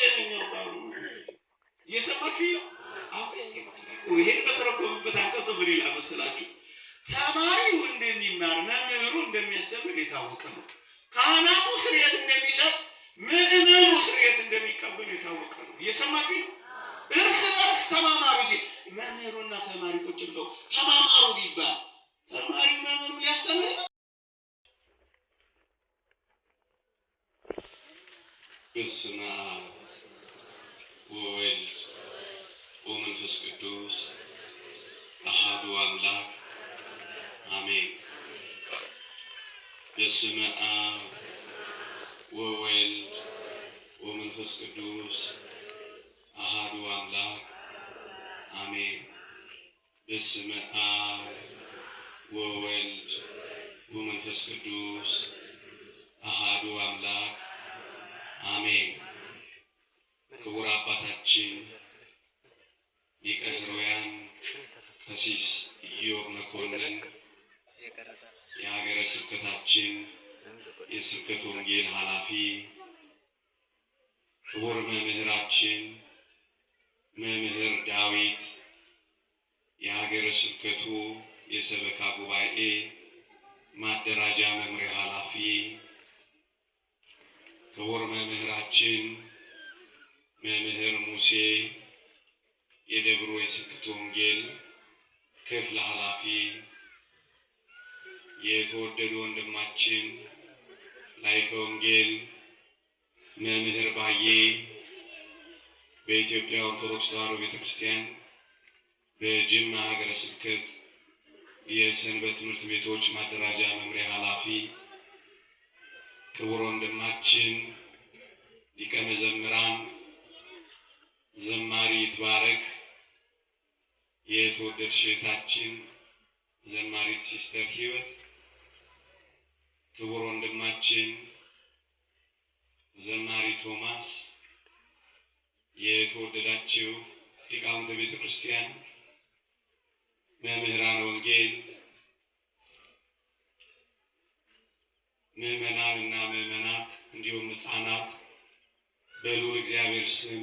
ጤነኛው ጋር እየሰማችሁ ነው። አውስቲ ይሄን በተረጎምበት አንቀጽ በሌላ መስላችሁ ተማሪው እንደሚማር መምህሩ እንደሚያስተምር የታወቀ ነው። ካህናቱ ስርየት እንደሚሰጥ ምእመኑ ስርየት እንደሚቀበል የታወቀ ነው። እየሰማችሁ ነው። እርስ በርስ ተማማሩ ሲል መምህሩና ተማሪ ቁጭ ብለው ተማማሩ ቢባል ተማሪው መምህሩ ሊያስተምር ነው። በስመ አብ ወወልድ ወመንፈስ ቅዱስ አሐዱ አምላክ አሜን። በስመ አብ ወወልድ ወመንፈስ ቅዱስ አሐዱ አምላክ አሜን። በስመ አብ ወወልድ ወመንፈስ ቅዱስ አሐዱ አምላክ አሜን። ክቡር አባታችን ሊቀ ኅሩያን ቀሲስ ኢዮብ መኮንን የሀገረ ስብከታችን የስብከተ ወንጌል ኃላፊ፣ ክቡር መምህራችን መምህር ዳዊት የሀገረ ስብከቱ የሰበካ ጉባኤ ማደራጃ መምሪያ ኃላፊ፣ ክቡር መምህራችን መምህር ሙሴ የደብሩ የስብከተ ወንጌል ክፍል ኃላፊ፣ የተወደዱ ወንድማችን ላይከ ወንጌል መምህር ባዬ በኢትዮጵያ ኦርቶዶክስ ተዋሕዶ ቤተክርስቲያን በጅማ ሀገረ ስብከት የሰንበት ትምህርት ቤቶች ማደራጃ መምሪያ ኃላፊ፣ ክቡር ወንድማችን ሊቀ መዘምራን ዘማሪ ይትባረክ፣ የተወደድሽ እህታችን ዘማሪት ሲስተር ህይወት፣ ክቡር ወንድማችን ዘማሪ ቶማስ፣ የተወደዳችሁ ሊቃውንተ ቤተ ክርስቲያን፣ መምህራን ወንጌል፣ ምዕመናንና ምዕመናት እንዲሁም ሕፃናት በልዑል እግዚአብሔር ስም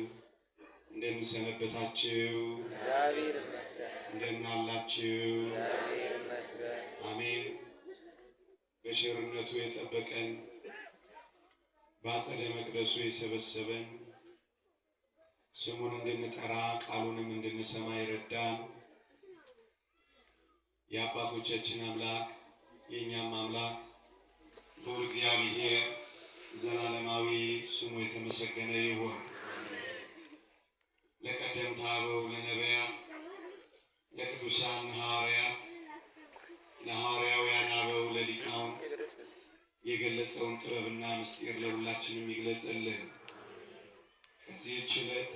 እንደምን ሰነበታችሁ? እንደምን አላችሁ? አሜን። በቸርነቱ የጠበቀን በአጸደ መቅደሱ የሰበሰበን ስሙን እንድንጠራ ቃሉንም እንድንሰማ ይረዳን የአባቶቻችን አምላክ የእኛም አምላክ ልዑል እግዚአብሔር ዘላለማዊ ስሙ የተመሰገነ ይሁን። ለቀደምት አበው ለነቢያት፣ ለቅዱሳን ሐዋርያት፣ ለሐዋርያውያን አበው፣ ለሊቃውንት የገለጸውን ጥበብና ምስጢር ለሁላችንም ይግለጽልን። ከዚህች ዕለት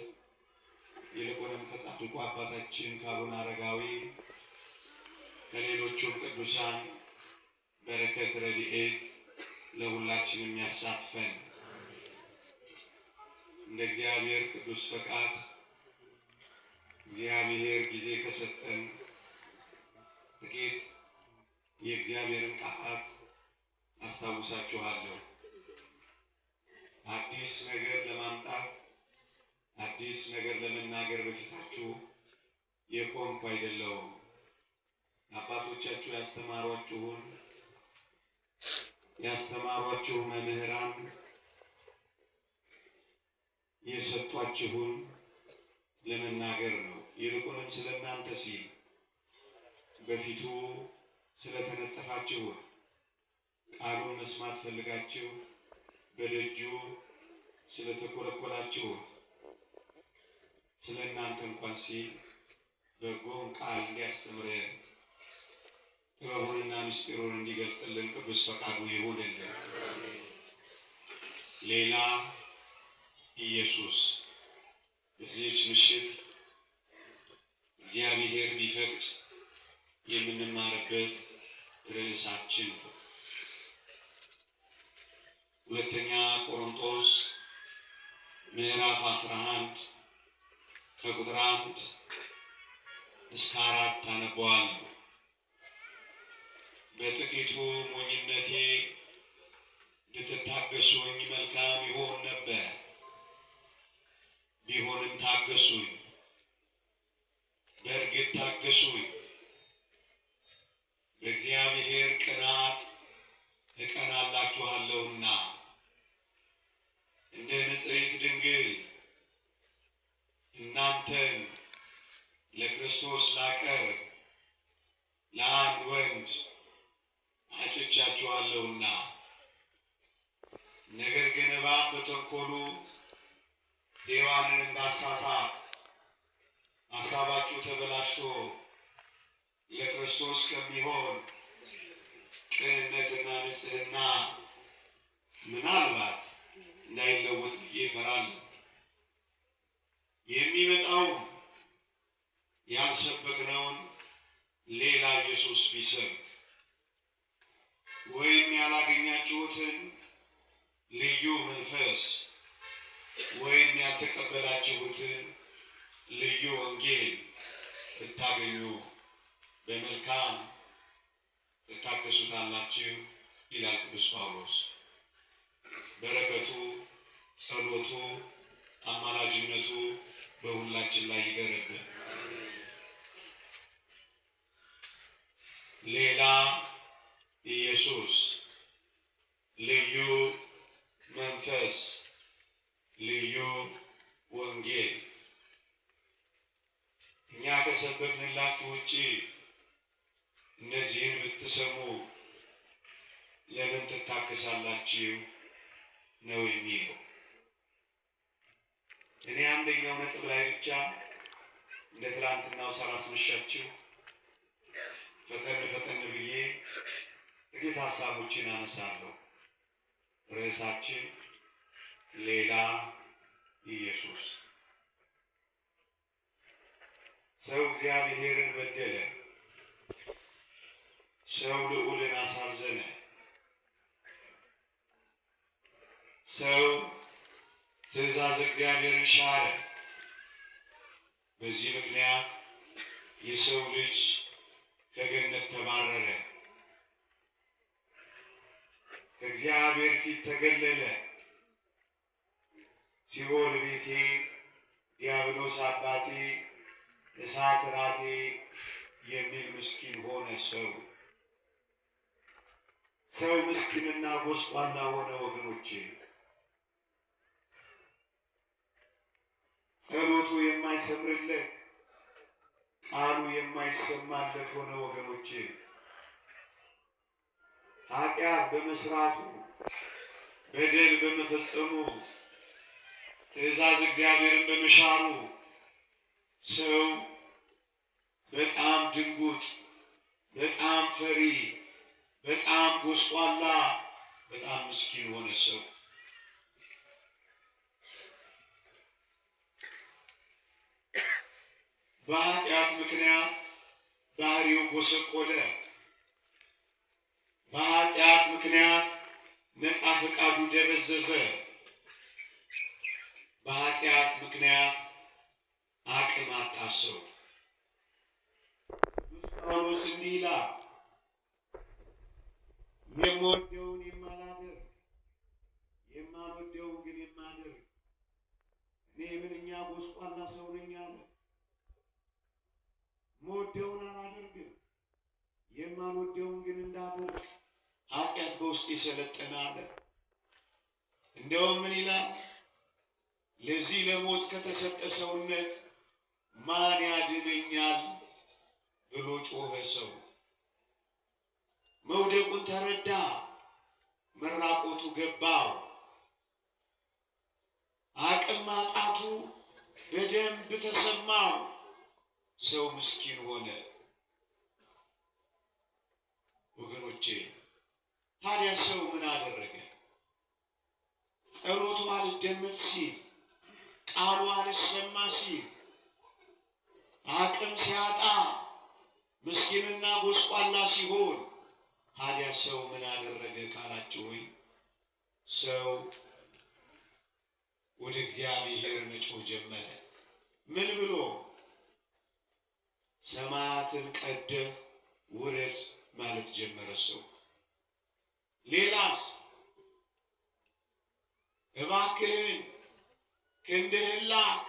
ይልቁንም ከጻድቁ አባታችን ከአቡነ አረጋዊ ከሌሎቹም ቅዱሳን በረከት ረድኤት ለሁላችንም ያሳትፈን። እንደ እግዚአብሔር ቅዱስ ፈቃድ እግዚአብሔር ጊዜ ከሰጠን ጥቂት የእግዚአብሔርን ቃላት አስታውሳችኋለሁ። አዲስ ነገር ለማምጣት አዲስ ነገር ለመናገር በፊታችሁ የቆምኩ አይደለሁም። አባቶቻችሁ ያስተማሯችሁ መምህራን የሰጧችሁን ለመናገር ነው። ይልቁንም ስለ እናንተ ሲል በፊቱ ስለተነጠፋችሁት ቃሉን መስማት ፈልጋችሁ በደጁ ስለተኮለኮላችሁት ስለ እናንተ እንኳን ሲል በጎን ቃል እንዲያስተምረን ጥበቡንና ምስጢሩን እንዲገልጽልን ቅዱስ ፈቃዱ ይሁንልን። ሌላ ኢየሱስ በዚህች ምሽት እግዚአብሔር ቢፈቅድ የምንማርበት ርዕሳችን ነው። ሁለተኛ ቆሮንቶስ ምዕራፍ 11 ከቁጥር 1 እስከ 4 አነበዋለሁ። በጥቂቱ ሞኝነቴ ልትታገሱኝ መልካም ይሆን ነበር። ቢሆንም ታገሱኝ፣ በእርግጥ ታገሱኝ። በእግዚአብሔር ቅናት እቀናላችኋለሁና እንደ ንጽሕት ድንግል እናንተን ለክርስቶስ ላቀርብ ለአንድ ወንድ አጭቻችኋለሁና። ነገር ግን እባብ በተንኰሉ ሔዋንን እንዳሳታት ሐሳባችሁ ተበላሽቶ ለክርስቶስ ከሚሆን ቅንነትና ንጽሕና ምናልባት እንዳይለወጥ ብዬ እፈራለሁ። የሚመጣው ያልሰበክነውን ሌላ ኢየሱስ ቢሰብክ ወይም ያላገኛችሁትን ልዩ መንፈስ ወይም ያልተቀበላችሁትን ልዩ ወንጌል ብታገኙ በመልካም ትታገሱታላችሁ ይላል ቅዱስ ጳውሎስ። በረከቱ፣ ጸሎቱ፣ አማላጅነቱ በሁላችን ላይ ይደርብን። ሌላ ኢየሱስ፣ ልዩ መንፈስ፣ ልዩ ወንጌል እኛ ከሰበክንላችሁ ውጪ እነዚህን ብትሰሙ ለምን ትታገሳላችሁ ነው የሚለው። እኔ አንደኛው ነጥብ ላይ ብቻ እንደ ትላንትናው ሳላስመሻችሁ ፈጠን ብዬ ጥቂት ሀሳቦችን አነሳለሁ። ርዕሳችን ሌላ ኢየሱስ። ሰው እግዚአብሔርን በደለ፣ ሰው ልዑልን አሳዘነ፣ ሰው ትእዛዝ እግዚአብሔርን ሻረ። በዚህ ምክንያት የሰው ልጅ ከገነት ተባረረ፣ ከእግዚአብሔር ፊት ተገለለ። ሲኦል ቤቴ፣ ዲያብሎስ አባቴ፣ እሳት ራቴ የሚል ምስኪን ሆነ። ሰው ምስኪንና ጎስቋላ ሆነ። ወገኖቼ ጸሎቱ የማይሰምርለት፣ ቃሉ የማይሰማለት ሆነ። ወገኖቼ ኃጢአት በመስራቱ በደል በመፈጸሙ ትእዛዝ እግዚአብሔርን በመሻሩ ሰው በጣም ድንጉጥ፣ በጣም ፈሪ፣ በጣም ጎስቋላ፣ በጣም ምስኪን ሆነ። ሰው በኃጢአት ምክንያት ባህሪው ጎሰቆለ። በኃጢአት ምክንያት ነፃ ፈቃዱ ደበዘዘ። በኃጢአት ምክንያት አቅም አጣ ሰው። ጳውሎስ እንዲህ ይላል፣ የምወደውን የማላደርግ የማልወደውን ግን የማደርግ እኔ ምንኛ ጎስቋላ ሰው ነኝ አለ። የምወደውን አላደርግም፣ የማልወደውን ግን እንዳደርግ ኃጢአት በውስጥ የሰለጠነ አለ። እንደውም ምን ይላል? ለዚህ ለሞት ከተሰጠ ሰውነት ማን ያድነኛል ብሎ ጮኸ። ሰው መውደቁን ተረዳ፣ መራቆቱ ገባው፣ አቅም ማጣቱ በደንብ ተሰማው። ሰው ምስኪን ሆነ። ወገኖቼ ታዲያ ሰው ምን አደረገ? ጸሎቱ አልደመጥ ሲል፣ ቃሉ አልሰማ ሲል፣ አቅም ሲያጣ፣ ምስኪንና ጎስቋላ ሲሆን ታዲያ ሰው ምን አደረገ ካላችሁ ወይ ሰው ወደ እግዚአብሔር መጮህ ጀመረ። ምን ብሎ? ሰማያትን ቀደህ ውረድ ማለት ጀመረ ሰው። ሌላስ? እባክህን ክንድህን ላክ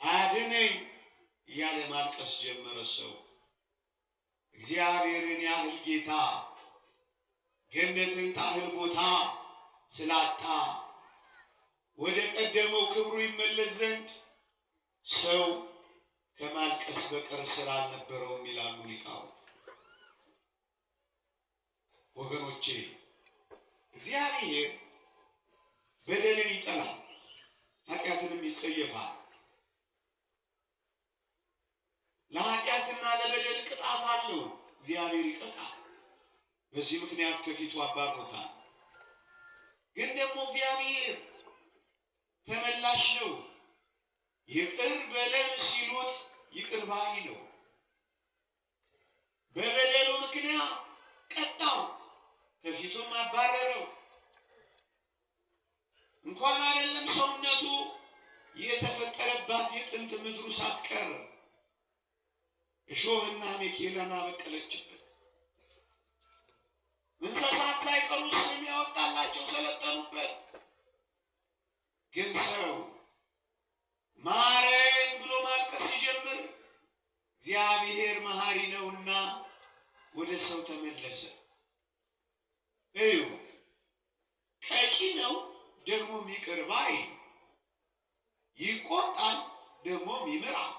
አድነኝ እያለ ማልቀስ ጀመረ። ሰው እግዚአብሔርን ያህል ጌታ ገነትን ታህል ቦታ ስላጣ ወደ ቀደመው ክብሩ ይመለስ ዘንድ ሰው ከማልቀስ በቀር ስራ አልነበረውም ይላሉ ሊቃውንት። ወገኖቼ እግዚአብሔር በደልን ይጠላል፣ ኃጢአትንም ይጸየፋል። ለኃጢአትና ለበደል ቅጣት አለው፣ እግዚአብሔር ይቀጣል። በዚህ ምክንያት ከፊቱ አባርሮታል። ግን ደግሞ እግዚአብሔር ተመላሽ ነው። ይቅር በለን ሲሉት ይቅር ባይ ነው። በበደሉ ምክንያት ቀጣው፣ ከፊቱም አባረረው። እንኳን አይደለም ሰውነቱ የተፈጠረባት የጥንት ምድሩ ሳትቀር እሾህና አሜኬላን አበቀለችበት። እንስሳት ሳይቀሩ ስም ያወጣላቸው ሰለጠኑበት። ግን ሰው ማረኝ ብሎ ማልቀስ ሲጀምር እግዚአብሔር መሐሪ ነውና ወደ ሰው ተመለሰ። እዩ፣ ቀጪ ነው ደግሞ ይቅር ባይ፣ ይቆጣል ደግሞ ይምራል፣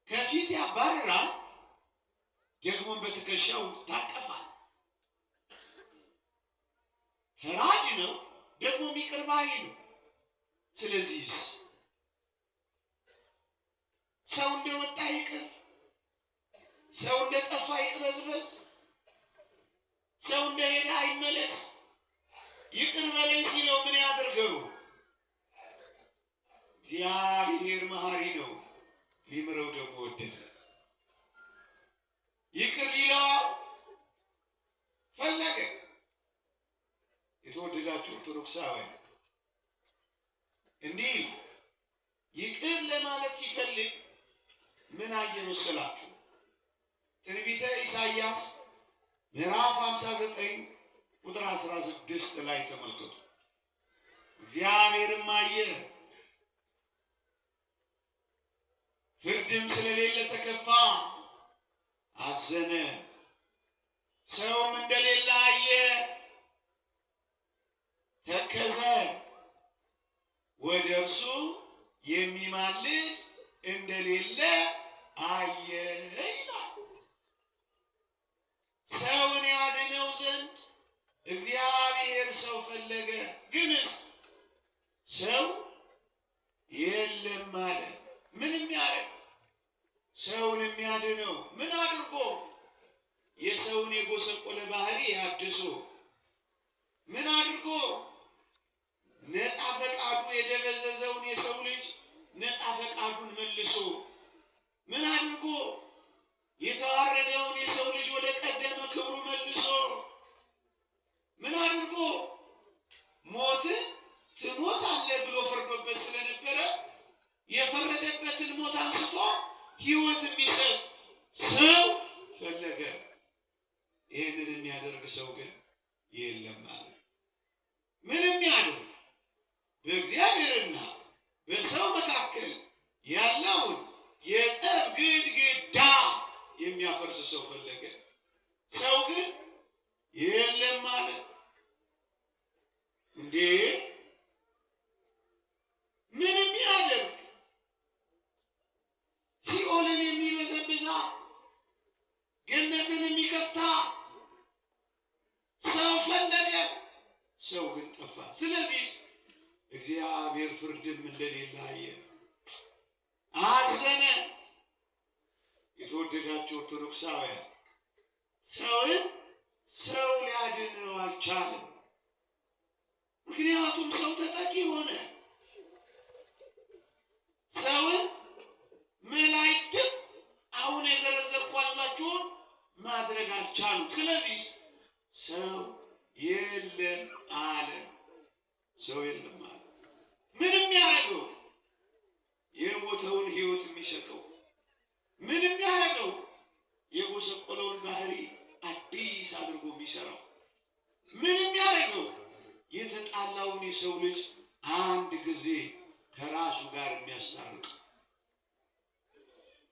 ከፊት ያባርራል ደግሞ በትከሻው ታቀፋል። ፈራጅ ነው ደግሞ ይቅር ባይ ነው። ስለዚህ ሰው እንደወጣ ይቅር፣ ሰው እንደጠፋ ይቅበዝበዝ፣ ሰው እንደሄደ አይመለስ። ይቅር በለኝ ሲለው ምን ያድርገው? እግዚአብሔር መሐሪ ነው፣ ሊምረው ደግሞ ወደደ። ይቅር ሊለው ፈለገ። የተወደዳችሁ ኦርቶዶክሳውያን እንዲህ ይቅር ለማለት ሲፈልግ ምን አየ መሰላችሁ? ትንቢተ ኢሳይያስ ምዕራፍ 59 ቁጥር 16 ላይ ተመልከቱ። እግዚአብሔርም አየ፣ ፍርድም ስለሌለ ተከፋ፣ አዘነ፣ ሰውም እንደሌለ አየ፣ ተከዘ፣ ወደ እርሱ የሚማልድ እንደሌለ አየ ይላል። ሰውን ያድነው ዘንድ እግዚአብሔር ሰው ፈለገ። ግንስ ሰው የለም አለ። ምንም ያደርግ ሰውን የሚያድነው ምን አድርጎ? የሰውን የጎሰቆለ ባህሪ አድሶ። ምን አድርጎ? ነፃ ፈቃዱ የደበዘዘውን የሰው ልጅ ነፃ ፈቃዱን መልሶ። ምን አድርጎ? የተዋረደውን የሰው ልጅ ወደ ቀደመ ክብሩ መልሶ። ምን አድርጎ? ሞትን ትሞታለህ ብሎ ፈርዶበት ስለነበረ የፈረደበትን ሞት አንስቶ ሕይወት የሚሰጥ ሰው ፈለገ። ይህንን የሚያደርግ ሰው ግን የለም አለ። ምንም ያድርግ በእግዚአብሔርና በሰው መካከል ያለውን የጸብ ግድግዳ የሚያፈርስ ሰው ፈለገ። ሰው ግን የለም አለ። እንዴ ምንም ያድርግ ሲኦልን የሚበዘብዛ ገነትን የሚከፍታ ሰው ፈለገ። ሰው ግን ጠፋ። ስለዚህ እግዚአብሔር ፍርድም እንደሌለ አየ፣ አዘነ። የተወደዳችሁ ኦርቶዶክሳውያን ሰውን ሰው ሊያድነው አልቻለም። ምክንያቱም ሰው ተጠቂ ሆነ። ሰውን መላእክትም አሁን የዘረዘርኳላችሁን ማድረግ አልቻሉም። ስለዚህ ሰው የለም አለ። ሰው የለም አለ። ምንም ያደርገው የሞተውን ሕይወት የሚሰጠው፣ ምንም ያደርገው የጎሰቆለውን ባህሪ አዲስ አድርጎ የሚሰራው፣ ምንም ያደርገው የተጣላውን የሰው ልጅ አንድ ጊዜ ከራሱ ጋር የሚያስታርቅ።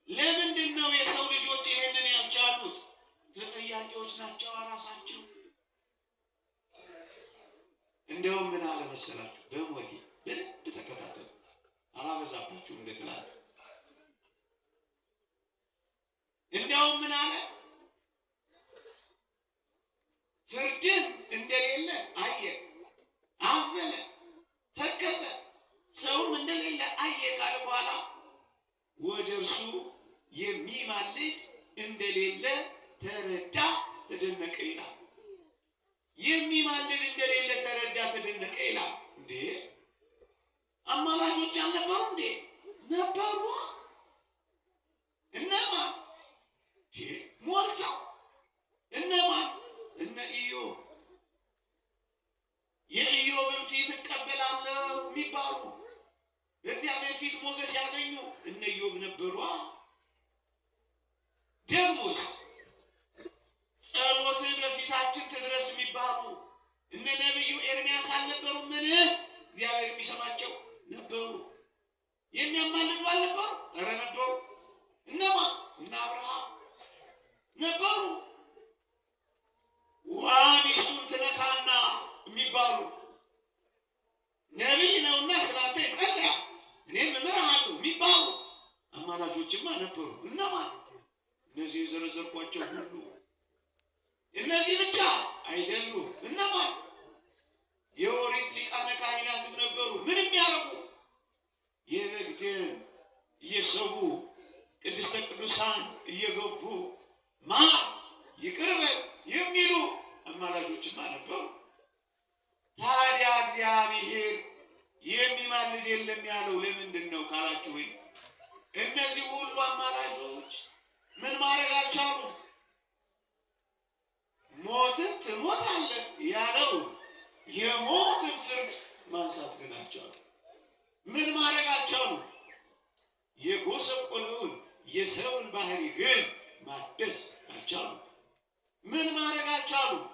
ለምንድን ነው የሰው ልጆች ይህንን ያልቻሉት? ተጠያቂዎች ናቸው ራሳቸው። እንደውም ምን አለ መሰላችሁ? በሞቴ በደንብ ተከታተሉ፣ አላበዛባችሁም እንደ ትላንት። እንደውም ምን አለ? ፍርድን እንደሌለ አየ፣ አዘነ፣ ተከዘ፣ ሰውም እንደሌለ አየ ካለ በኋላ ወደ እርሱ የሚማልድ እንደሌለ ተረዳ፣ ተደነቀ ይላል። የሚማልድ እንደሌለ ተረዳ፣ ተደነቀ ይላል። እንዴ አማላጆች አልነበሩ እንዴ? ነበሩ። እነማን? ሞልተው። እነማን? እነ ኢዮብ። የኢዮብን ፊት እቀበላለሁ የሚባሉ በእግዚአብሔር ፊት ሞገስ ያገኙ እነ ኢዮብ ነበሩ። ደግሞስ ጸሎት በፊታችን ትድረስ የሚባሉ እነ ነቢዩ ኤርምያስ አልነበሩ? ምን እግዚአብሔር የሚሰማቸው ነበሩ። የሚያማልዱ አልነበሩ? ኧረ ነበሩ። እነማ? እነ አብርሃም ነበሩ። ሚስቱን ትነካና የሚባሉ ነቢይ ነውና ስላንተ ይጸልያል እኔም እምርሃለሁ የሚባሉ አማላጆችማ ነበሩ። እነማን? እነዚህ የዘረዘርኳቸው ሁሉ። እነዚህ ብቻ አይደሉም። እነማን? የኦሪት ሊቃነ ካህናትም ነበሩ። ምን የሚያደርጉ? የበግ ደም እየሰዉ ቅድስተ ቅዱሳን እየገቡ ማር ይቅር በል የሚሉ አማላጆችማ ነበሩ። ታዲያ እግዚአብሔር የሚማልድ የለም ያለው ለምንድን ነው ካላችሁ፣ እነዚህ ሁሉ አማላጆች ምን ማድረግ አልቻሉም? ሞትን ትሞታለህ ያለው የሞትን ፍርድ ማንሳት ግን አልቻሉም። ምን ማድረግ አልቻሉም? የጎሰቆለውን የሰውን ባህሪ ግን ማደስ አልቻሉም። ምን ማድረግ አልቻሉም?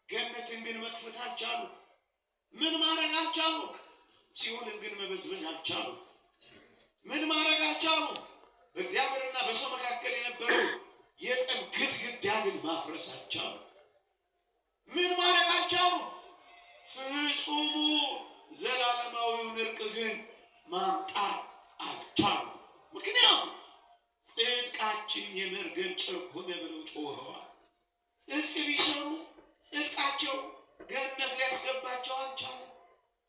ገነትን ግን መክፈት አልቻሉም። ምን ማድረግ አልቻሉም? ሲኦልን ግን መበዝበዝ አልቻሉም። ምን ማድረግ አልቻሉም? በእግዚአብሔርና በሰው መካከል የነበረው የጸብ ግድግዳ ግን ማፍረስ አልቻሉም። ምን ማድረግ አልቻሉም? ፍጹሙ ዘላለማዊውን እርቅ ግን ማምጣት አልቻሉም። ምክንያቱም ጽድቃችን የመርገም ጨርቅ ሆነ ብለው ጮኸዋል። ጽድቅ ቢሰሩ ጽድቃቸው ገነት ሊያስገባቸው አልቻለም።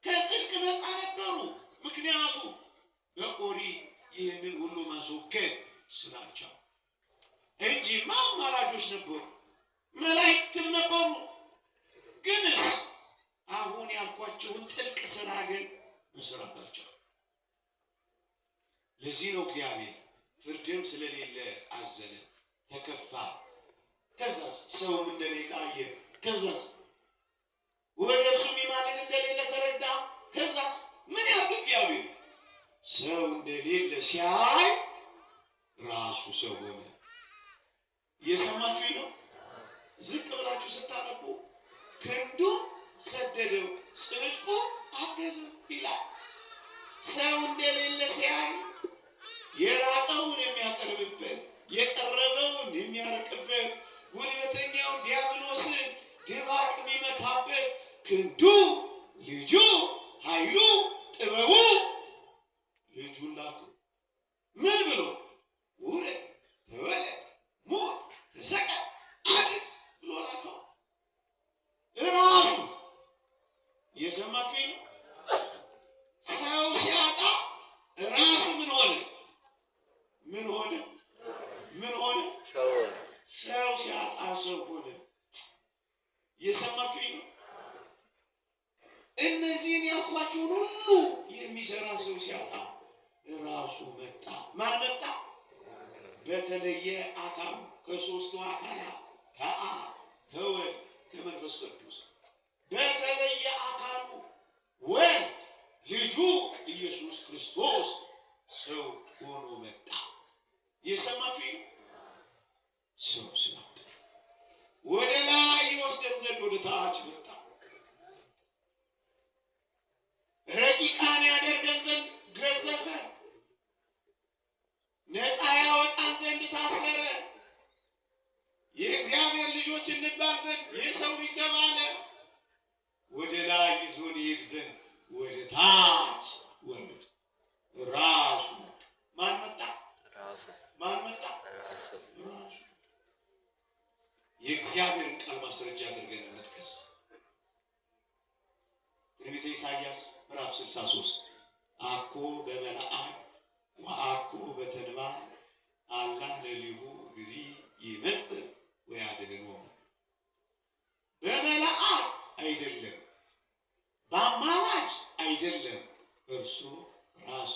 ከጽድቅ ነፃ ነበሩ። ምክንያቱም በኦሪት ይህንን ሁሉ ማስወገድ ስላልቻሉ እንጂማ አማላጆች ነበሩ፣ መላእክትም ነበሩ። ግንስ አሁን ያልኳቸውን ጥልቅ ስራ ግን መስራት አልቻሉ። ለዚህ ነው እግዚአብሔር ፍርድም ስለሌለ አዘነ፣ ተከፋ። ከዛስ ሰውም እንደሌለ አየ። ከዛስ ወደ እሱ የሚማልድ እንደሌለ ተረዳ። ከዛስ ምን ያህል እግዚአብሔር ሰው እንደሌለ ሲያይ ራሱ ሰው ሆነ። እየሰማችሁ ነው? ዝቅ ብላችሁ ስታነቡ ክንዱ ሰደደው፣ ጽድቁ አገዘው ይላል። ሰው እንደሌለ ሲያይ የራቀውን የሚያቀርብበት፣ የቀረበውን የሚያረቅበት፣ ጉልበተኛውን ዲያብሎስን ድባቅ የሚመታበት ክንዱ፣ ልጁ፣ ኃይሉ፣ ጥበቡ ልጁን ላከ። ምን ብሎ? ውረድ፣ ተወለድ፣ ሞት፣ ተሰቀል፣ አድን ብሎ ላከው። እራሱ እየሰማችሁ ነው? ሰው ሲያጣ ራሱ ምን ሆነ? ምን ሆነ? ምን ሆነ? ሰው ሲያጣ ሰው ሆነ። እየሰማችሁ ነው? እነዚህን ያልኳችሁን ሁሉ የሚሰራ ሰው ሲያጣ ራሱ መጣ። ማን መጣ? በተለየ አካሉ ከሶስቱ አካላት ከአብ ከወልድ ከመንፈስ ቅዱስ በተለየ አካሉ ወልድ ልጁ ኢየሱስ ክርስቶስ ሰው ሆኖ መጣ። የሰማችሁ ሰው ሲመጣ ወደ ላይ ይወስደን ዘንድ ወደ ታች መጣ። ረቂቃን ያደርገን ዘንድ ኢሳይያስ ምዕራፍ 63 አኮ በመልአክ ወአኮ በተንባር አላ ለሊሁ እግዚ ይመጽእ ወያድኅኖ። በመልአክ አይደለም፣ በአማላጅ አይደለም፣ እርሱ ራሱ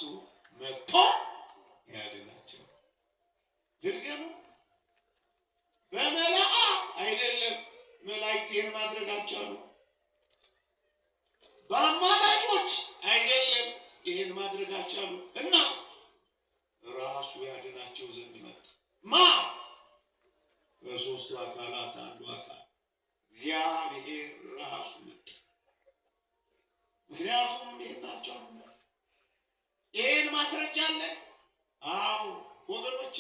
መጥቶ ያድናቸው። ልድገሙ። በመልአክ አይደለም፣ መላእክት ይህን ማድረግ አልቻሉም። በአማላጆች አይደለም፣ ይህን ማድረግ አልቻሉም። እናስ ራሱ ያድናቸው ዘንድ መጣ። ማ? በሦስቱ አካላት አንዱ አካል እግዚአብሔር ራሱ መጣ። ምክንያቱም ይህን አልቻሉም። ይህን ማስረጃ አለ። አዎ ወገኖቼ፣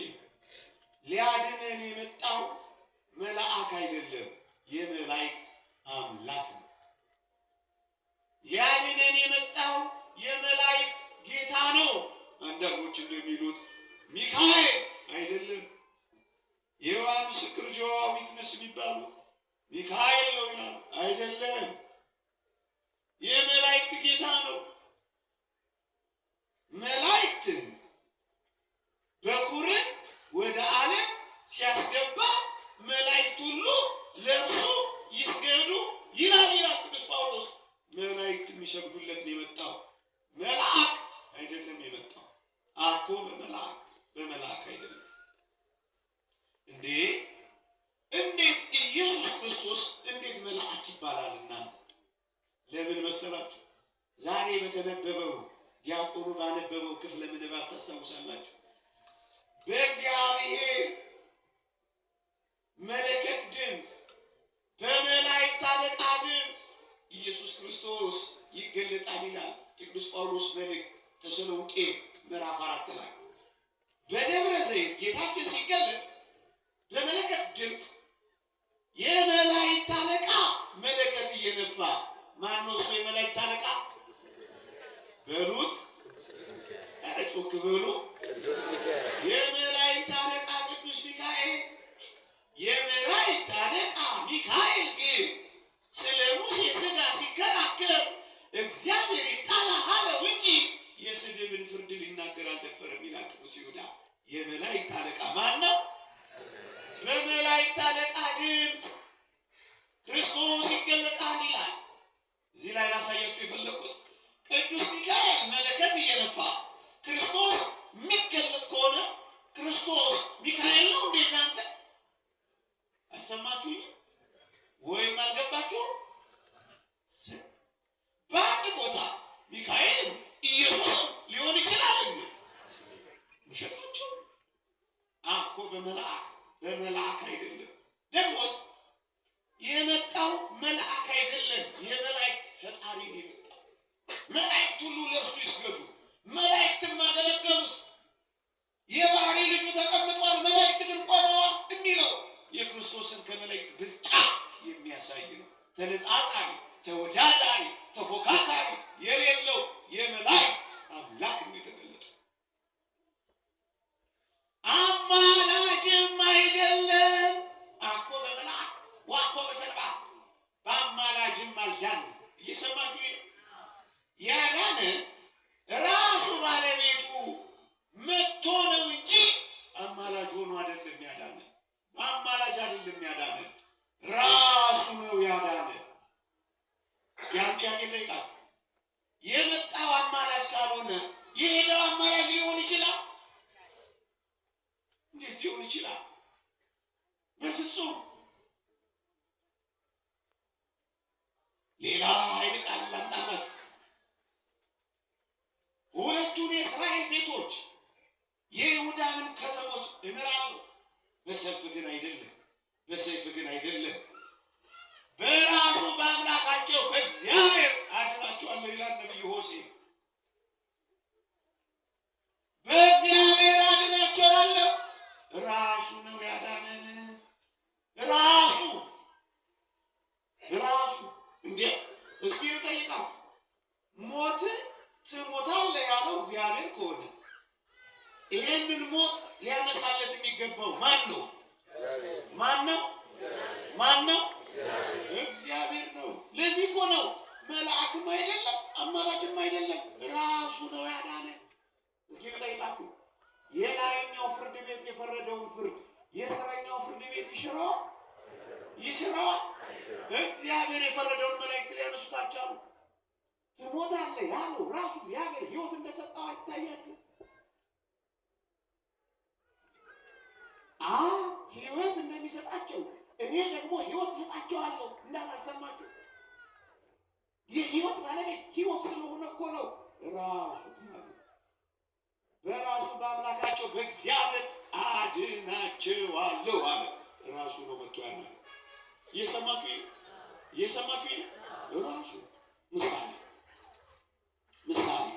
ሊያድነን የመጣው መልአክ አይደለም፣ የመላእክት አምላክ ነው። ሊያድነን የመጣው የመላእክት ጌታ ነው። አንዳንዶች እንደሚሉት ሚካኤል አይደለም። የይሖዋ ምስክር ጆዋ ዊትነስ የሚባሉት ሚካኤል ነው ይላል። አይደለም፣ የመላእክት ጌታ ነው። መላእክትን በኩርን ወደ ዓለም ሲያስገባ መላእክት ሁሉ ለእርሱ ይስገዱ ይላል ቅዱስ ጳውሎስ። መላእክት የሚሰግዱለት ነው የመጣው፣ መልአክ አይደለም የመጣው። አኮ በመልአክ አይደለም። እንዴት ኢየሱስ ክርስቶስ እንዴት መልአክ ይባላል? እናንተ ለምን መሰላችሁ? ዛሬ በተነበበው ዲያቆኑ ባነበበው ክፍለ ምንባብ ታስታውሳላችሁ። በእግዚአብሔር መለከት ድምፅ፣ በመላእክት አለቃ ድምፅ ኢየሱስ ክርስቶስ ይገለጣል ይላል የቅዱስ ጳውሎስ መልእክት ተሰሎንቄ ምዕራፍ 4 ላይ። በደብረ ዘይት ጌታችን ሲገለጥ በመለከት ድምፅ የመላእክት አለቃ መለከት እየነፋ፣ ማነው እሱ የመላእክት አለቃ? በሉት፣ ጮክ በሉ። የመላእክት አለቃ ቅዱስ ሚካኤል። የመላእክት አለቃ ሚካኤል ግን ስለ ሙሴ ሥጋ ሲከራከር እግዚአብሔር ይጣላል አለው እንጂ የስድብን ፍርድ ሊናገር አልደፈረም ይላል ቅዱስ ይሁዳ። የመላእክት አለቃ ማን ነው? በመላእክት አለቃ ድምፅ ክርስቶስ ይገለጣል ይላል። እዚህ ላይ ላሳያችሁ የፈለኩት ቅዱስ ሚካኤል መለከት እየነፋ ክርስቶስ የሚገለጥ ከሆነ ክርስቶስ ሚካኤል ነው እንዴ? እናንተ አልሰማችሁኝ ወይም አልገባችሁ? በአንድ ቦታ ሚካኤል ኢየሱስም ሊሆን ይችላል እንዴ? ውሸታቸው። አኮ በመልአክ አይደለም። ደግሞስ የመጣው መልአክ አይደለም፣ የመላእክት ፈጣሪ ነው የመጣው። መላእክት ሁሉ ለእርሱ ይስገዱ፣ መላእክትም አገለገሉት። የባህሪ ልጁ ተቀምጧል፣ መላእክት ግን ቆመዋል የሚለው የክርስቶስን ከመላእክት ብልጫ የሚያሳይ ነው። ተነጻጻሪ፣ ተወዳዳሪ፣ ተፎካካሪ የሌለው የመላእክት አምላክ ነው የተገለጠው። አማላጅም አይደለም። አኮ በመልአክ ወአኮ በተንባር፣ በአማላጅም አልዳንም። እየሰማችሁ ነው። ያዳነ ራሱ ባለቤቱ መጥቶ ነው እንጂ አማላጅ ሆኖ አይደለም ያዳነ። በአማላጅ አይደለም ያዳነ፣ ራሱ ነው ያዳነ። ያን ጥያቄ ጠይቃችሁ የመጣው አማላጅ ካልሆነ የሄደው አማላጅ ሊሆን ይችላል? እንዴት ሊሆን ይችላል? በፍጹም። ሌላ ኃይል ቃል ላምጣላችሁ። ሁለቱን የእስራኤል ቤቶች የይሁዳንም ከተሞች እምራለሁ፣ በሰይፍ ግን አይደለም፣ በራሱ በአምላካቸው በእግዚአብሔር አድናቸዋለሁ ይላል ነቢዩ ሆሴዕ። በእግዚአብሔር አድናቸዋለሁ። ራሱ ነው ያዳነን። ራሱ እንዴ! እስኪ ልጠይቃችሁ፣ ሞት ትሞታለህ ያለው እግዚአብሔር ከሆነ ይሄንን ሞት ሊያነሳለት የሚገባው ማን ነው? እግዚአብሔር ነው። ለዚህ እኮ ነው መልአክም አይደለም አማላጅም አይደለም፣ ራሱ ነው ያዳነ። እስኪ ልጠይቃችሁ፣ የላይኛው ፍርድ ቤት የፈረደውን ፍርድ የስረኛው ፍርድ ቤት ይሽረዋል? ይሽረዋል? እግዚአብሔር የፈረደውን መላእክት ሊያነሱታቸው ትሞታለህ ያለው ራሱ እግዚአብሔር ሕይወት እንደሰጠው አይታያችሁ? ሕይወት እንደሚሰጣቸው እኔ ደግሞ ሕይወት እሰጣቸዋለሁ እንዳላልሰማችሁ? የሕይወት ባለቤት ሕይወት ስለሆነ እኮ ነው ራሱ በራሱ በአምላካቸው በእግዚአብሔር አድናቸዋለሁ አለ። ራሱ ነው መጥቶ ያለ። የሰማችሁ ራሱ ምሳሌ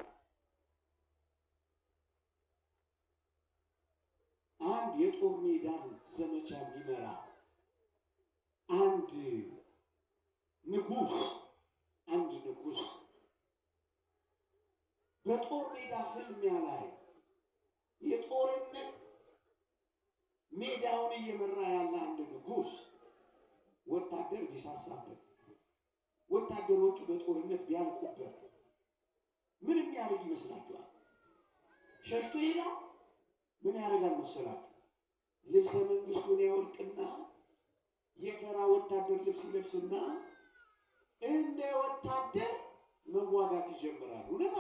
አንድ የጦር ሜዳን ዘመቻ የሚመራ አንድ ንጉስ በጦር ሜዳ ፍልሚያ ላይ የጦርነት ሜዳውን እየመራ ያለ አንድ ንጉስ ወታደር ቢሳሳበት፣ ወታደሮቹ በጦርነት ቢያልቁበት ምን የሚያደርግ ይመስላችኋል? ሸሽቶ ይሄዳል? ምን ያደርጋል መሰላችሁ? ልብሰ መንግስቱን ያወልቅና የተራ ወታደር ልብስ ይለብስና እንደ ወታደር መዋጋት ይጀምራል። እውነት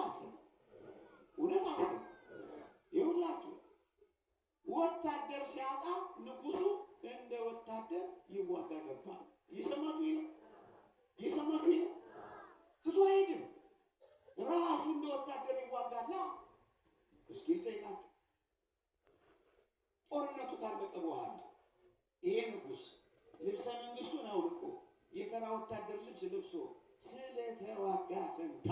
አስብ ይሁላችሁ። ወታደር ሲያጣ ንጉሱ እንደ ወታደር ይዋጋ ገባ። እየሰማችሁ ነው? ትቶ አይሄድም። ራሱ እንደ ወታደር ይዋጋላ። እስኪ ልጠይቃችሁ፣ ጦርነቱ ካለቀ በኋላ ይሄ ንጉስ ልብሰ መንግስቱን አውልቆ የተራ ወታደር ልብስ ለብሶ ስለተዋጋ ፈንታ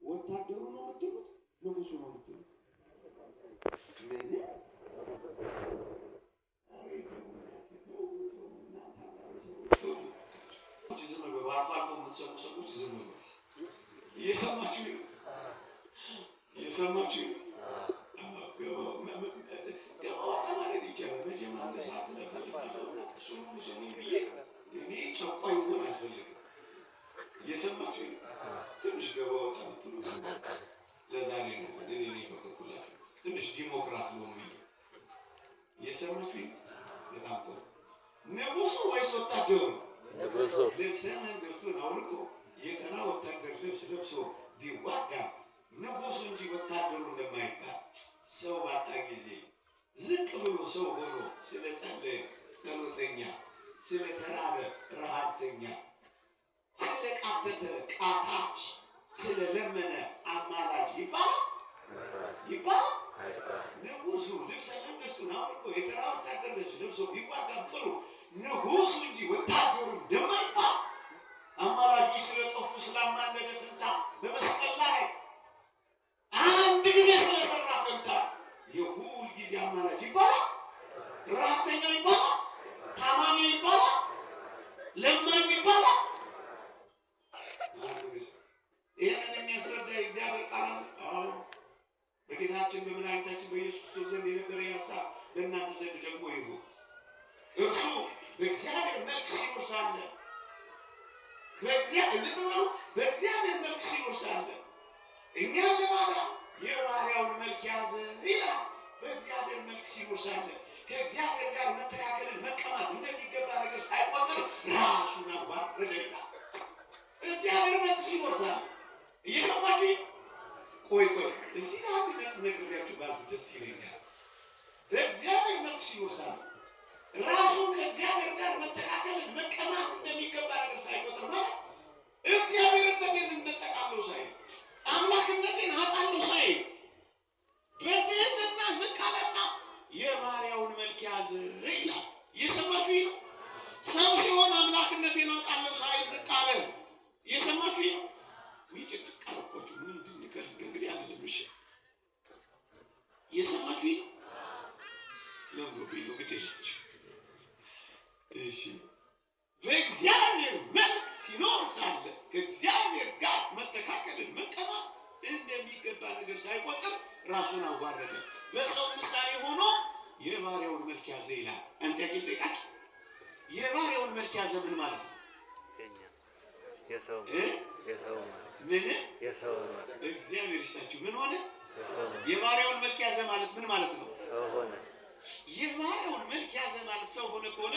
ወታደሩ ነው የምትሉት? ንጉሱ ነው የምትሉት? ምን ዝም ብሎ አልፎ የምትሰሙ ሰዎች ዝም ብሎ እየሰማችሁ ገባወጣ ማለት ይቻላል። መቼም አንድ ሰዓት ስሙ ብዬ እኔ ጨቋኝ ሆን አልፈልግም። እየሰማችሁ ትንሽ ገባወጣ ምትሉ ለዛሬ ነው እኔ ፈቀኩላችሁ ትንሽ ዲሞክራት ሆኑ ብዬ። እየሰማችሁ በጣም ጥሩ። ንጉሱ ወይስ ወታደሩ? ልብሰ መንግስቱን አውልቆ የተራ ወታደር ልብስ ለብሶ ቢዋጋ ንጉሱ እንጂ ወታደሩ እንደማይባል ሰው ባጣ ጊዜ ዝቅ ብሎ ሰው ሆኖ ስለ ጸለየ ጸሎተኛ፣ ስለ ተራበ ረሃብተኛ፣ ስለ ቃተተ ቃታች፣ ስለ ለመነ አማላጅ ይባላል? ንጉሱ ልብሰ መንግስቱን አውልቆ የተራ ወታደር ልብስ ለብሶ ቢዋጋ ቅሉ ንጉሱ እንጂ ወታደሩ እንደማይባል አማላጆች ስለጠፉ ስላማለደ ፈንታ በመስቀል ላይ አንድ ጊዜ ስለሰራ ፈንታ የሁል ጊዜ አማላጅ ይባላል? ረሃብተኛው ይባላል? ታማሚው ይባላል? ለማኝ ይባላል? ይህንን የሚያስረዳ የእግዚአብሔር ቃል አሁን በጌታችን በመድኃኒታችን በኢየሱስ ክርስቶስ ዘንድ የነበረ ሀሳብ በእናንተ ዘንድ ደግሞ ይሁን። እርሱ በእግዚአብሔር መልክ ሲኖር ሳለ በእግዚአብሔር መልክ ሲኖር ሳለ እኛን ለማዳን የባሪያውን መልክ ያዘ ይላል። በእግዚአብሔር መልክ ሲኖር ሳለ ከእግዚአብሔር ጋር መተካከልን መቀማት እንደሚገባ ነገር ሳይቆጥር ራሱን አዋረደ ይላል። በእግዚአብሔር መልክ ሲኖር ሳለ እየሰማችሁ ቆይ እዚህ ጋር አንድ ነጥብ ነግሬያችሁ ባልፍ ደስ ይለኛል። በእግዚአብሔር መልክ ሲኖር ሳለ ራሱን ከእግዚአብሔር ጋር መተካከልን መቀማት እንደሚገባ ነገር ሳይቆጥር ማለት እግዚአብሔርነቴን እንጠቃለሁ ሳይል አምላክነቴን አጣለሁ ሳይል በትህትና ዝቅ አለና የባሪያውን መልክ ያዘ ይላል። እየሰማችሁ ነው? ሰው ሲሆን አምላክነቴን አጣለሁ ሳይል ዝቅ አለ። እየሰማችሁ ነው? ይጭጥቅ አልኳችሁ። ምንድን እንግዲህ አይደለም። እየሰማችሁ ነው? ለምሮብኝ ነው ግዴ እሺ። በእግዚአብሔር መልክ ሲኖር ሳለ ከእግዚአብሔር ጋር መተካከልን መቀማት እንደሚገባ ነገር ሳይቆጥር ራሱን አዋረደ፣ በሰው ምሳሌ ሆኖ የባሪያውን መልክ ያዘ ይላል። አንተ ያቂል ጠይቃችሁ የባሪያውን መልክ ያዘ ምን ማለት ነው? ምን እግዚአብሔር ይስጣችሁ። ምን ሆነ? የባሪያውን መልክ ያዘ ማለት ምን ማለት ነው? የባሪያውን መልክ ያዘ ማለት ሰው ሆነ ከሆነ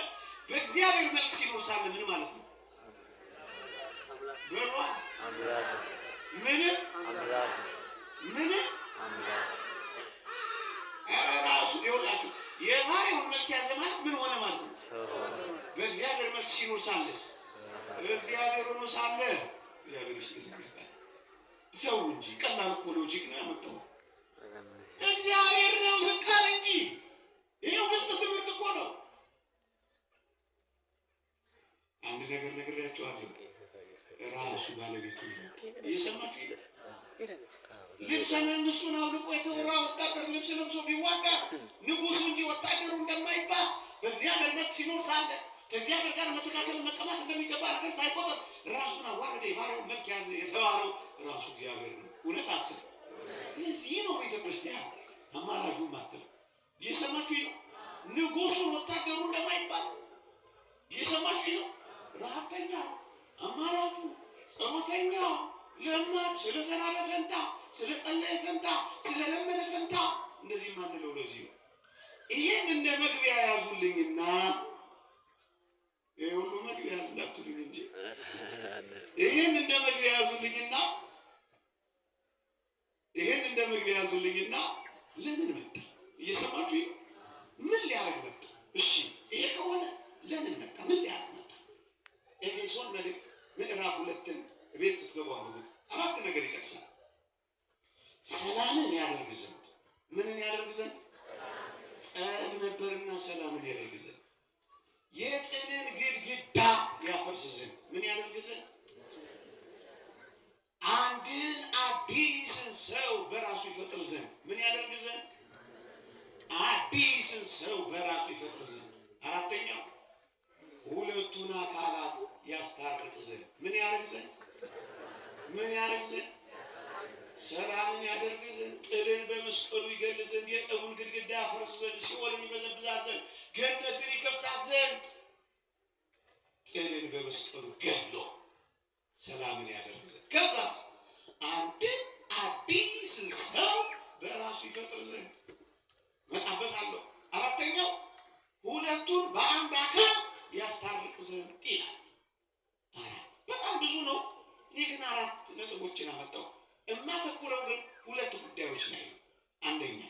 በእግዚአብሔር መልክ ሲኖር ሳለ ምን ማለት ነው? በሯ ምን ራሱ ይኸውላችሁ የባሪያውን መልክ ያዘ ማለት ምን ሆነ ማለት ነው? በእግዚአብሔር መልክ ሲኖር ሳለስ እግዚአብሔር ሆኖ ሳለ እግዚአብሔር ይስጥልኝ። ተው እንጂ ቀላል እኮ ሎጂክ ነው ያመጣው። እግዚአብሔር ነው ዝቅ አለ እንጂ ይሄው ግልጽ ትምህርት እኮ ነው። አንድ ነገር ነግሬያቸዋለሁ። ራሱ ባለቤቱ እየሰማችሁ ልብሰ መንግስቱን አውልቆ የተወራ ወታደር ልብስ ለብሶ ቢዋጋ ንጉሱ እንጂ ወታደሩ እንደማይባል በእግዚአብሔር መልክ ሲኖር ሳለ ከእግዚአብሔር ጋር መተካከል መቀማት እንደሚገባ ነገር ሳይቆጥር ራሱን አዋረደ። የባሪያውን መልክ ያዘ የተባለው ራሱ እግዚአብሔር ነው። እውነት አስብ። ለዚህ ነው ቤተክርስቲያን አማራጁ ማተው እየሰማችሁ ነው። ንጉሱን ወታደሩ እንደማይባል እየሰማችሁ ነው። ረሀብተኛ አማራጁ፣ ጸሎተኛ፣ ለማኝ፣ ስለተራበ ፈንታ፣ ስለጸለየ ፈንታ፣ ስለለመነ ፈንታ እንደዚህ ማንለው ለዚህ ነው። ይሄን እንደ መግቢያ ያዙልኝና የሁሉ መግቢያ እንዳትሉኝ እንጂ ይሄን እንደ መግቢያ ያዙልኝና ለምን መጣ? እየሰማችሁ ነው። ምን ሊያደርግ መጣ? እሺ ይሄ ከሆነ ለምን መጣ? ምን ሊያደርግ መጣ? ኤፌሶን መልእክት ምዕራፍ 2 ቤት ስትገቡ አንብቡት። 4 ነገር ይጠቅሳል። ሰላምን ያደርግ ዘንድ ምንን ያደርግ ዘንድ? ጸብ ነበርና ሰላምን ያደርግ ዘንድ፣ የጥልን ግድግዳ ያፈርስ ዘንድ ምን ያደርግ ዘንድ? አንድን አዲስን ሰው በራሱ ይፈጥር ዘንድ ምን ያደርግ ዘንድ? አዲስን ሰው በራሱ ይፈጥር ዘንድ። አራተኛው ሁለቱን አካላት ያስታርቅ ዘንድ ምን ያደርግ ዘንድ? ምን ያደርግ ዘንድ? ሰላምን ያደርግ ዘንድ፣ ጥልን በመስቀሉ ይገል ዘንድ፣ የጠቡን ግድግዳ ያፈርስ ዘንድ፣ ሲኦልን ይበዘብዛት ዘንድ፣ ገነትን ይከፍታት ዘንድ። ጥልን በመስቀሉ ገሎ ሰላምን ያደርግ ዘንድ፣ ከዛስ አንድን አዲስን ሰው በራሱ ይፈጥር ዘንድ መጣበታለሁ። አራተኛው ሁለቱን በአንድ አካል ያስታርቅ ዘንድ ይላል። በጣም ብዙ ነው። እኔ ግን 4 ነጥቦችን አመጣው። እማተኩረው ግን 2 ጉዳዮች ላይ ነው። አንደኛ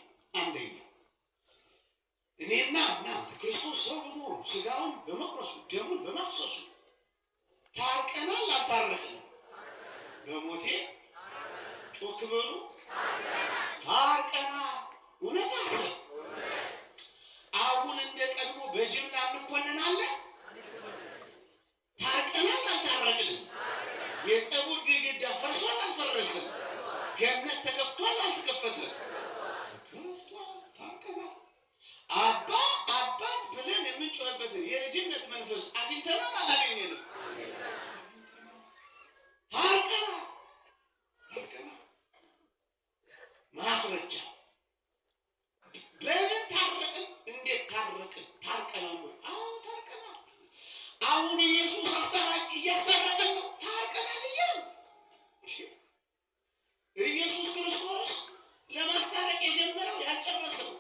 እኔና እናንተ ክርስቶስ ሰው በመሆኑ ስጋውን በመቁረሱ ደሙን በማፍሰሱ ታርቀናል አልታረቅንም? በሞቴ ጮክ በሉ ታርቀናል። እውነት አሰብ። አሁን እንደ ቀድሞ በጅምላ እንኮንናለን? ታርቀናል አልታረቅንም? የጸቡት ግድግዳ ፈርሷል አልፈረሰም? ገነት ተከፍቷል አልተከፈተም? ተከፍቷል። ታርቀናል። አባት ብለን የምንጮህበትን የልጅነት መንፈስ አግኝተናል አላገኘንም? ታርቀናል። ማስረጃ በምን ታረቅን? እንዴት ታረቅን? ታርቀናል ወይ? አዎ ታርቀናል። አሁን ኢየሱስ አስታራቂ እያስታረቀን ነው። ታርቀናል እያሉ ኢየሱስ ክርስቶስ ለማስታረቅ የጀመረው ያልጨረሰው፣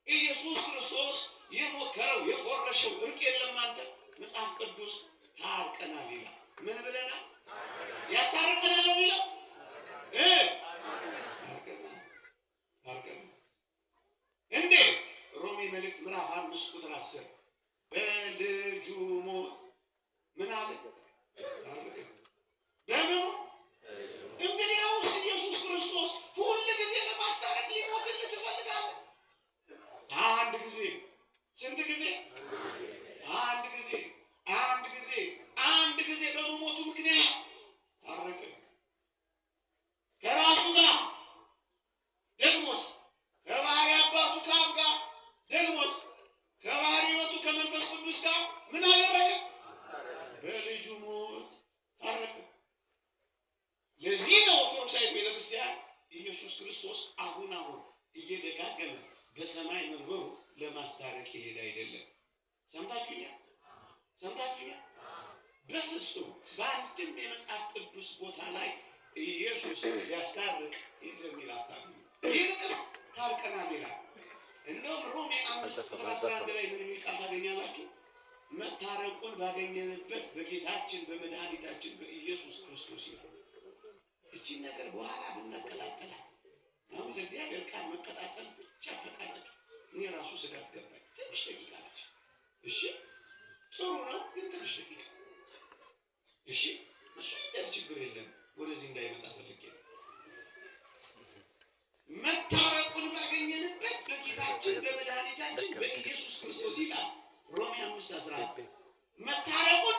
ኢየሱስ ክርስቶስ የሞከረው የፎረሸው እርቅ የለም። አንተ መጽሐፍ ቅዱስ ታርቀናል ይላል። ምን ብለናል? ያስታርቀናል ነው የሚለው። ታርቀናል። እንዴት? ሮሜ መልእክት ምዕራፍ 5 ቁጥር 10 በልጁ ሞት ምን አለ? ታርቀናል። በምኑ? እንግዲያውስ ኢየሱስ ክርስቶስ ሁል ጊዜ ለማስታረቅ ሊሞትልህ ትፈልጋለህ? አንድ ጊዜ። ስንት ጊዜ? አንድ ጊዜ በመሞቱ ምክንያት ታረቅን ከራሱ ጋር፣ ደግሞስ ከባህሪ አባቱ ከአብ ጋር፣ ደግሞስ ከባህሪ ሕይወቱ ከመንፈስ ቅዱስ ጋር ምን አደረገ? በልጁ ሞት ታረቅን። ለዚህ ነው ኦርቶዶክሳዊት ቤተክርስቲያን ኢየሱስ ክርስቶስ አሁን እየደጋገመ በሰማይ መንበሩ ለማስታረቅ ይሄድ አይደለም። ሰምታችሁኛል? በፍጹም በአንድም የመጽሐፍ ቅዱስ ቦታ ላይ ኢየሱስ ሊያስታርቅ የሚል አታገኙ። ይልቅስ ታርቀናል ይላል። እንደውም ሮሜ 5:11 ላይ ምን የሚል ቃል ታገኛላችሁ? መታረቁን ባገኘንበት በጌታችን በመድኃኒታችን በኢየሱስ ክርስቶስ ይላል። እቺን ነገር በኋላ ብናቀጣጠላት፣ አሁን ለእግዚአብሔር ቃል መቀጣጠል ብቻ ፈቃዳችሁ። እኔ ራሱ ስጋት ገባኝ። ትንሽ ደቂቃ ነች። እሺ ጥሩ ነው፣ ግን ትንሽ ደቂቃ እሺ። እሱ ችግር የለም፣ ወደዚህ እንዳይመጣ ፈልጌ ነው። መታረቁን ባገኘንበት በጌታችን በመድኃኒታችን በኢየሱስ ክርስቶስ ይላል ሮሜ 5:11 መታረቁን